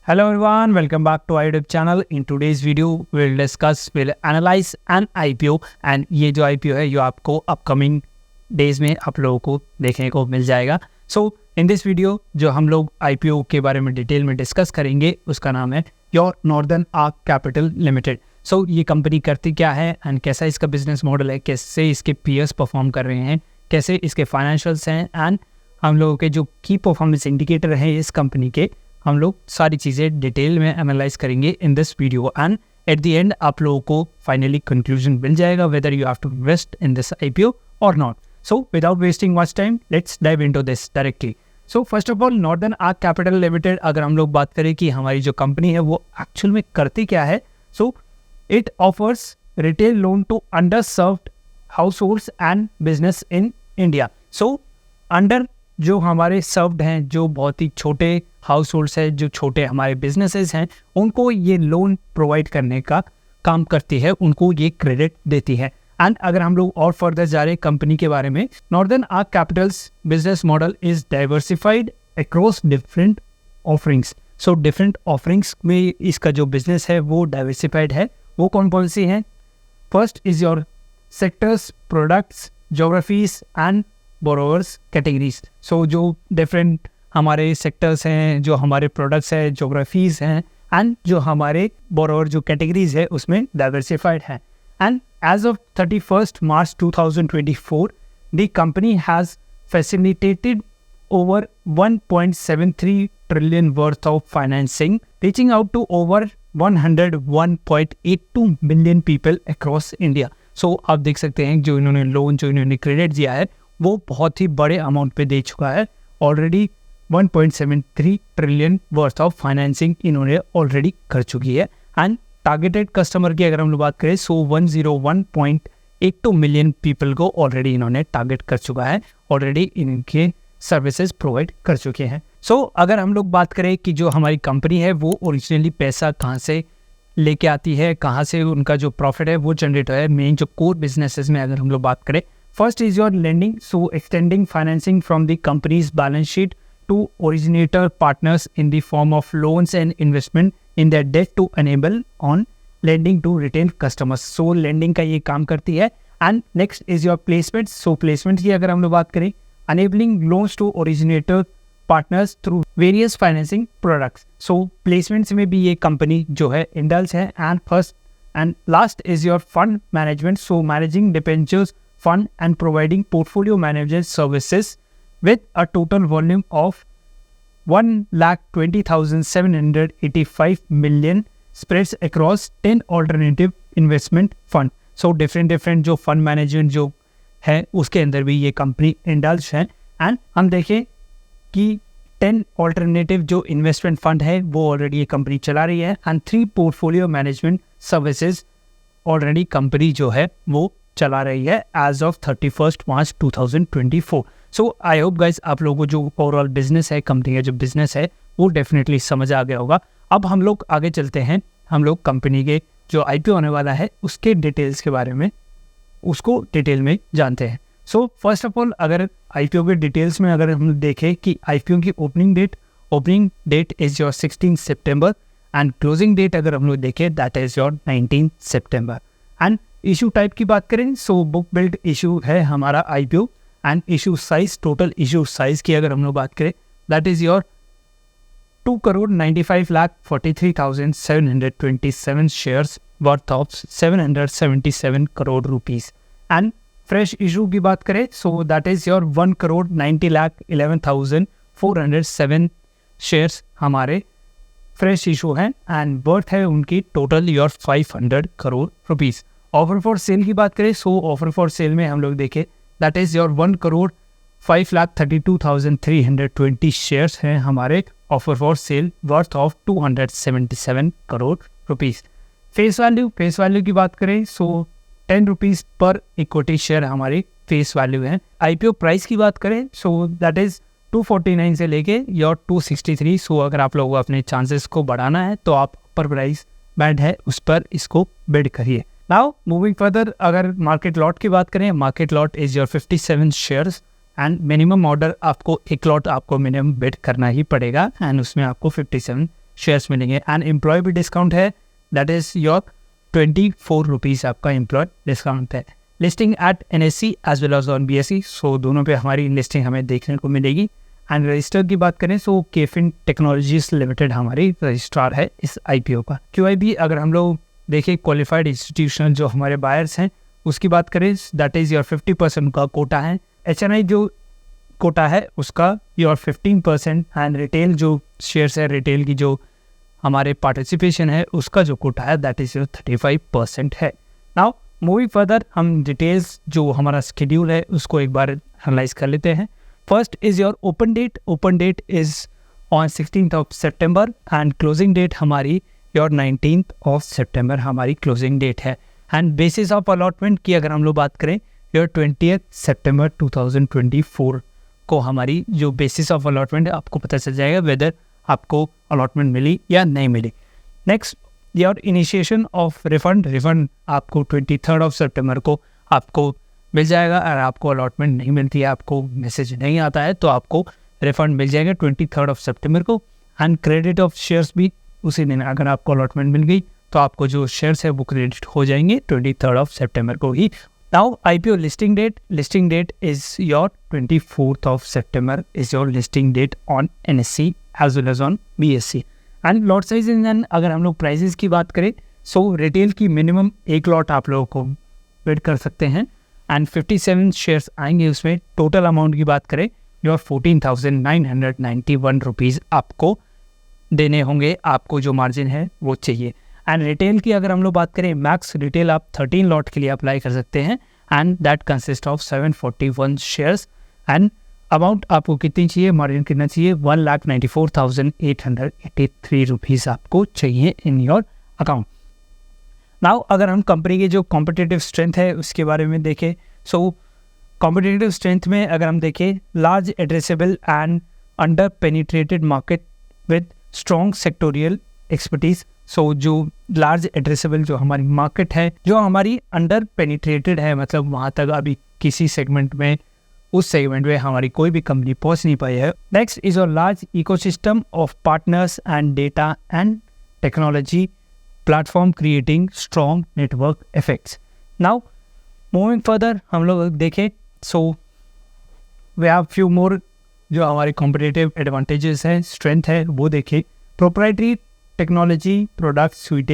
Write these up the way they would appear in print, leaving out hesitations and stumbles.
Hello everyone, welcome back to our YouTube channel. In today's video, we'll analyze an IPO and ये जो IPO है, ये आपको upcoming days में आप लोगों को देखने को मिल जाएगा. So in this video, जो हम लोग IPO के बारे में डिटेल में डिस्कस करेंगे, उसका नाम है Your Northern Arc Capital Limited. So ये कंपनी करती क्या है एंड कैसा इसका बिजनेस मॉडल है, कैसे इसके पीयर्स परफॉर्म कर रहे हैं, कैसे इसके फाइनेंशियल्स हैं एंड हम लोगों के जो की परफॉर्मेंस इंडिकेटर हैं इस कंपनी के, हम लोग सारी चीज़ें डिटेल में एनालाइज करेंगे in this video and at the end आप लोगों को फाइनली कंक्लूजन मिल जाएगा whether you have to invest in this IPO और नॉट. So without wasting much time let's dive into this directly. So first of all northern arc capital limited, अगर हम लोग बात करें कि हमारी जो कंपनी है वो एक्चुअल में करती क्या है, so it offers retail loan to underserved households and business in India. So under जो हमारे सर्व्ड हैं, जो बहुत ही छोटे हाउस होल्ड्स हैं, जो छोटे हमारे बिजनेसेस हैं, उनको ये लोन प्रोवाइड करने का काम करती है, उनको ये क्रेडिट देती है. एंड अगर हम लोग और फर्दर जा रहे कंपनी के बारे में, northern arc Capitals business model is diversified across different offerings. So different offerings में इसका जो बिजनेस है वो डाइवर्सिफाइड है. वो कौन कौन सी हैं? First is your sectors, products, geographies and borrowers categories. सो जो डिफरेंट हमारे सेक्टर्स हैं, जो हमारे प्रोडक्ट्स हैं, ज्योग्राफीज हैं एंड जो हमारे बोरोवर जो कैटेगरीज है उसमें डाइवर्सिफाइड है. And as of 31st March 2024 the company has facilitated over 1.73 trillion worth of financing, reaching out to over 101.82 million people across India. So आप देख सकते हैं जो इन्होंने लोन, जो इन्होंने क्रेडिट दिया है वो बहुत ही बड़े अमाउंट पे दे चुका है. Already 1.73 trillion worth of financing इन्होंने ऑलरेडी कर चुकी है. एंड टारगेटेड कस्टमर की अगर हम लोग बात करें, सो 101.82 मिलियन पीपल को ऑलरेडी इन्होंने टारगेट कर चुका है, ऑलरेडी इनके सर्विसेज प्रोवाइड कर चुके हैं. सो अगर हम लोग बात करें कि जो हमारी कंपनी है वो ओरिजिनली पैसा कहाँ से लेके आती है, कहाँ से उनका जो प्रॉफिट है वो जनरेट है, मेन जो कोर बिजनेसेस में अगर हम लोग बात करें, first is your lending. So extending financing from the company's balance sheet to originator partners in the form of loans and investment in their debt to enable on lending to retail customers. So lending का ये काम करती है. And next is your placements. So placement की अगर हम लोग बात करें, enabling loans to originator partners through various financing products. So placements में भी ये कंपनी जो है indulge है. And first and last is your fund management. So managing debentures fund and providing portfolio management services with a total volume of 1,20,785 million spreads across 10 alternative investment fund. So different जो fund management जो है उसके अंदर भी ये company indulge है. And हम देखें कि 10 ऑल्टरनेटिव जो इन्वेस्टमेंट फंड है वो ऑलरेडी ये कंपनी चला रही है and 3 portfolio management services already company जो है वो चला रही है as of 31st March 2024. So I hope guys आप लोगों को जो ओवरऑल बिजनेस है, कंपनी का जो बिजनेस है वो डेफिनेटली समझ आ गया होगा. अब हम लोग आगे चलते हैं, हम लोग कंपनी के जो आईपीओ होने वाला है उसके डिटेल्स के बारे में उसको डिटेल में जानते हैं. सो फर्स्ट ऑफ ऑल अगर आईपीओ के डिटेल्स में अगर हम देखें कि आईपीओ की ओपनिंग डेट इज़ योर 16 सितंबर एंड क्लोजिंग डेट अगर हम लोग देखें दैट इज़ योर 19 सितंबर. एंड इशू टाइप की बात करें, सो बुक बिल्ड इशू है हमारा IPO. And issue size, total issue size की अगर हम लोग बात करें that is your 2,95,43,727 shares worth of 777 crore rupees. And fresh issue की बात करें, so that is your 1,90,11,407 shares हमारे फ्रेश इशू हैं एंड वर्थ है उनकी total your 500 crore rupees. Offer for sale की बात करें, सो ऑफर फॉर सेल में हम लोग देखें दैट इज़ योर 1,05,32,320 शेयर्स हैं हमारे offer for sale worth of 277 crore rupees. Face value की बात करें, सो 10 रुपीज़ पर इक्विटी शेयर हमारी फेस वैल्यू है. आईपीओ प्राइस की बात करें, सो दैट इज़ 249 से लेके योर 263. सो अगर आप लोगों को अपने चांसेस को बढ़ाना है तो आप अपर प्राइस बैंड है उस पर इसको बिड करिए. नाउ मूविंग फर्दर, अगर मार्केट लॉट की बात करें, market lot is your 57 shares and minimum order आपको एक लॉट आपको मिनिमम बिड करना ही पड़ेगा एंड उसमें आपको 57 शेयर्स मिलेंगे। एंड एम्प्लॉय भी डिस्काउंट है, दैट इज़ योर 24 रुपीज़ आपका एम्प्लॉय डिस्काउंट है। Listing at NSE as well as on BSE, so दोनों पे हमारी लिस्टिंग हमें देखने को मिलेगी। एंड रजिस्टर की बात करें सो केफिन टेक्नोलॉजीज लिमिटेड हमारी रजिस्ट्रार है इस IPO का। QIB अगर हम लोग देखें क्वालिफाइड इंस्टीट्यूशनल जो हमारे बायर्स हैं उसकी बात करें, दैट इज़ योर 50% का कोटा है। HNI जो कोटा है उसका योर 15%, एंड रिटेल जो शेयर्स है, रिटेल की जो हमारे पार्टिसिपेशन है उसका जो कोटा है दैट इज़ योर 35% है। नाउ मूविंग फर्दर, हम डिटेल्स जो हमारा शेड्यूल है उसको एक बार एनालाइज कर लेते हैं। First is your open date. Open date is on 16th September and closing date हमारी योर 19th September हमारी क्लोजिंग डेट है। एंड बेसिस ऑफ अलॉटमेंट की अगर हम लोग बात करें योर 20th September 2024 को हमारी जो बेसिस ऑफ अलॉटमेंट है आपको पता चल जाएगा वेदर आपको अलॉटमेंट मिली या नहीं मिली। Next your initiation of refund. Refund आपको 23rd September को आपको मिल जाएगा। अगर आपको अलॉटमेंट नहीं मिलती है, आपको मैसेज नहीं आता है, तो आपको रिफंड मिल जाएगा 23rd September को। एंड क्रेडिट ऑफ शेयर्स भी उसी दिन, अगर आपको अलॉटमेंट मिल गई तो आपको जो शेयर्स है वो क्रेडिट हो जाएंगे 23rd September को ही। Now IPO listing date. Listing date is your 24th September is your listing date on NSE as well as on BSE। And lot size and अगर हम लोग प्राइजेस की बात करें सो रिटेल की मिनिमम एक लॉट आप लोगों को बिड कर सकते हैं एंड 57 शेयर्स आएंगे उसमें। टोटल अमाउंट की बात करें योर 14,991 रुपीज़ आपको देने होंगे, आपको जो मार्जिन है वो चाहिए। एंड रिटेल की अगर हम लोग बात करें, मैक्स रिटेल आप 13 लॉट के लिए अप्लाई कर सकते हैं and that consist of 741 shares. And amount आपको कितनी चाहिए, मार्जिन कितना चाहिए, 1,94,883 रुपीज़ आपको चाहिए इन योर अकाउंट। नाउ अगर हम कंपनी की जो कॉम्पिटिटिव स्ट्रेंथ है उसके बारे में देखें सो कॉम्पिटिटिव स्ट्रेंथ में अगर हम देखें, large addressable and under penetrated market with strong sectoral expertise. So जो लार्ज एड्रेसेबल जो हमारी मार्केट है, जो हमारी अंडर पेनिट्रेटेड है, मतलब वहाँ तक अभी किसी सेगमेंट में, उस सेगमेंट में हमारी कोई भी कंपनी पहुँच नहीं पाई है। Next is a large ecosystem of partners and data and technology platform creating strong network effects. Now moving further हम लोग देखें so we have few more जो हमारे कॉम्पिटिटिव एडवांटेजेस हैं, स्ट्रेंथ है, वो देखें। Proprietary technology product suite,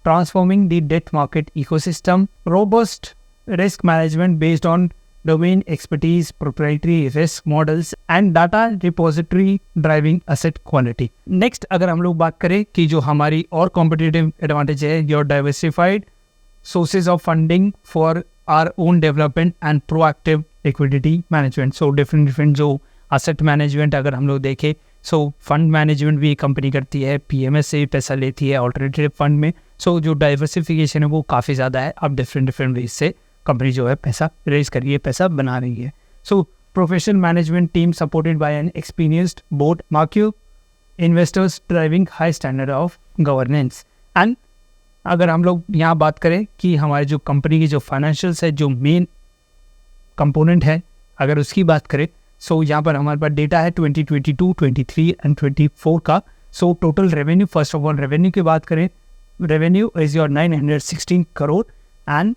transforming the debt market ecosystem, robust risk management based on domain expertise, proprietary risk models and data repository driving asset quality. Next अगर हम लोग बात करें कि जो हमारी और competitive advantage है, your diversified sources of funding for our own development and proactive liquidity management. So different जो asset management अगर हम लोग देखें so fund management भी कंपनी करती है, PMS से पैसा लेती है alternative fund में। so जो diversification है वो काफ़ी ज़्यादा है, अब different ways से कंपनी जो है पैसा रेज कर रही है, पैसा बना रही है। सो professional management team supported by N experienced board, marquee investors driving high standard of governance. And अगर हम लोग यहाँ बात करें कि हमारे जो कंपनी की जो फाइनेंशियल्स है, जो मेन कंपोनेंट है, अगर उसकी बात करें सो यहाँ पर हमारे पास डेटा है 2022, 23 एंड 24 का। So total revenue, first of all revenue की बात करें, revenue is your 916 crore and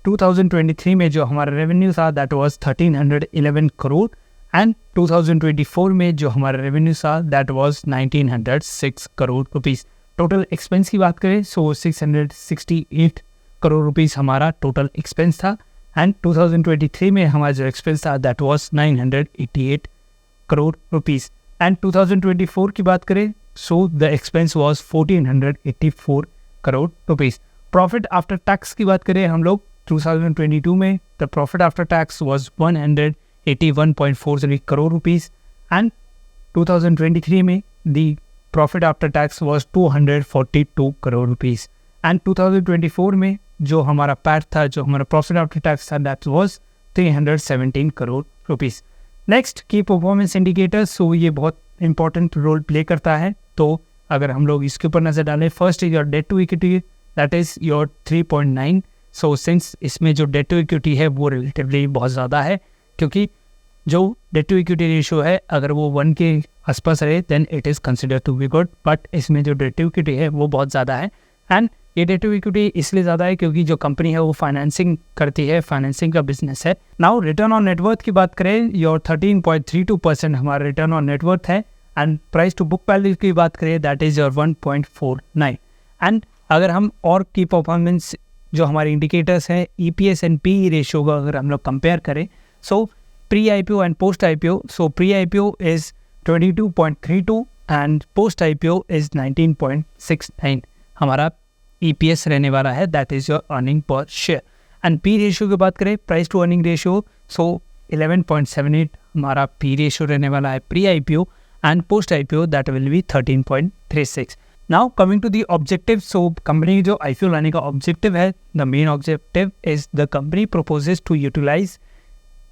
2023 में जो हमारा रेवेन्यू था दैट वाज 1311 करोड़ एंड 2024 में जो हमारा रेवेन्यू था that was 1906 crore rupees. Total expense की बात करें सो 668 करोड़ रुपीस हमारा टोटल एक्सपेंस था एंड 2023 में हमारा जो एक्सपेंस था that was 988 crore rupees. And 2024 की बात करें so the expense was 1484 crore rupees. Profit after tax की बात करें हम लोग 2022 में the profit after tax was 181.43 crore rupees and 2023 में the profit after tax was 242 crore rupees and 2024 में जो हमारा पैट था, जो हमारा प्रॉफिट आफ्टर टैक्स था that was 317 crore rupees. Next की परफॉर्मेंस इंडिकेटर्स, सो ये बहुत इंपॉर्टेंट रोल प्ले करता है, तो अगर हम लोग इसके ऊपर नज़र डालें, first is your debt to equity that is your 3.9। So since इसमें जो डेट टू इक्विटी है वो रिलेटिवली बहुत ज़्यादा है, क्योंकि जो डेट टू इक्विटी रेशियो है अगर वो 1 के आसपास रहे then it is consider to be good, but इसमें जो डेट टू इक्विटी है वो बहुत ज़्यादा है। एंड ये डेट टू इक्विटी इसलिए ज़्यादा है क्योंकि जो कंपनी है वो फाइनेंसिंग करती है, फाइनेंसिंग का बिजनेस है। नाउ रिटर्न ऑन नेटवर्थ की बात करें, योर 13.32% हमारा रिटर्न ऑन नेटवर्थ है। And price to book value की बात करें दैट इज़ योर 1.49। एंड अगर हम और की परफॉर्मेंस जो हमारे इंडिकेटर्स हैं EPS एंड PE रेशियो का अगर हम लोग कंपेयर करें, so pre IPO and post IPO, so pre IPO is 22.32 and post IPO is 19.69 हमारा EPS रहने वाला है, that is your earning per share. And P ratio की बात करें, price to earning ratio, so 11.78 हमारा P रेशियो रहने वाला है pre IPO and post IPO that will be 13.36। Now coming to the objective, so company जो IPO लाने का ऑब्जेक्टिव है, the main objective is the company proposes to utilise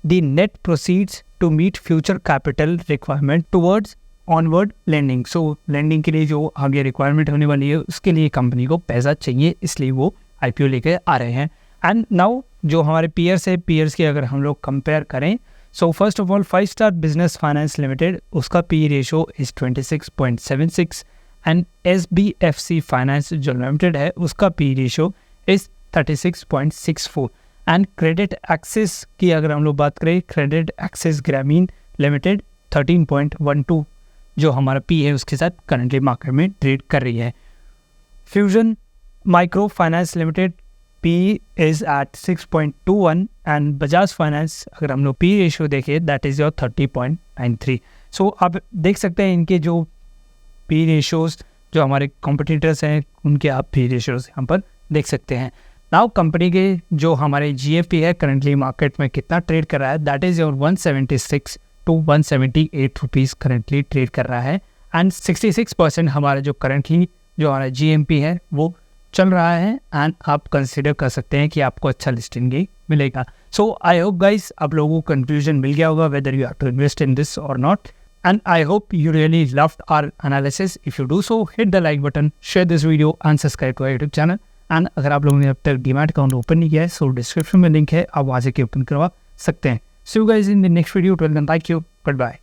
the net proceeds to meet future capital requirement towards onward lending. So lending के लिए जो आगे requirement होने वाली है उसके लिए कंपनी को पैसा चाहिए, इसलिए वो IPO लेके आ रहे हैं। एंड नाउ जो हमारे पीयर्स है, पीयर्स की अगर हम लोग कंपेयर करें, सो first of all 5 star business finance limited, उसका PE ratio is 26.76 and SBFC finance जो लिमिटेड है उसका PE ratio is 36.64। And credit axis की अगर हम लोग बात करें, क्रेडिट एक्सिस ग्रामीण लिमिटेड 13.12 जो हमारा PE है उसके साथ करंटली मार्केट में ट्रेड कर रही है। Fusion microfinance limited PE is at 6.21 and Bajaj finance अगर हम लोग PE रेशियो देखें दैट इज़ योर 30.93। सो आप देख सकते हैं इनके जो PE रेशियोज़ जो हमारे कॉम्पिटिटर्स हैं उनके आप PE रेशियोज़ यहाँ पर देख सकते हैं। नाउ कंपनी के जो हमारे GFP है करंटली मार्केट में कितना ट्रेड कर रहा है, that is your 176 to 178 rupees currently trade कर रहा है। एंड 66% हमारा जो करंटली जो हमारा GMP है वो चल रहा है। एंड आप कंसिडर कर सकते हैं कि आपको अच्छा लिस्टिंग भी मिलेगा। सो आई होप गाइस आप लोगों को कंफ्यूजन मिल गया होगा whether you have to invest in this और not. And I hope you really loved our analysis. If you do so hit the like button, share this video and subscribe to our YouTube channel. And अगर आप लोगों ने अब तक demat account open नहीं किया है, सो डिस्क्रिप्शन में लिंक है, आप वहाँ से ओपन करवा सकते हैं। See you guys in the next video, till then thank you, good bye.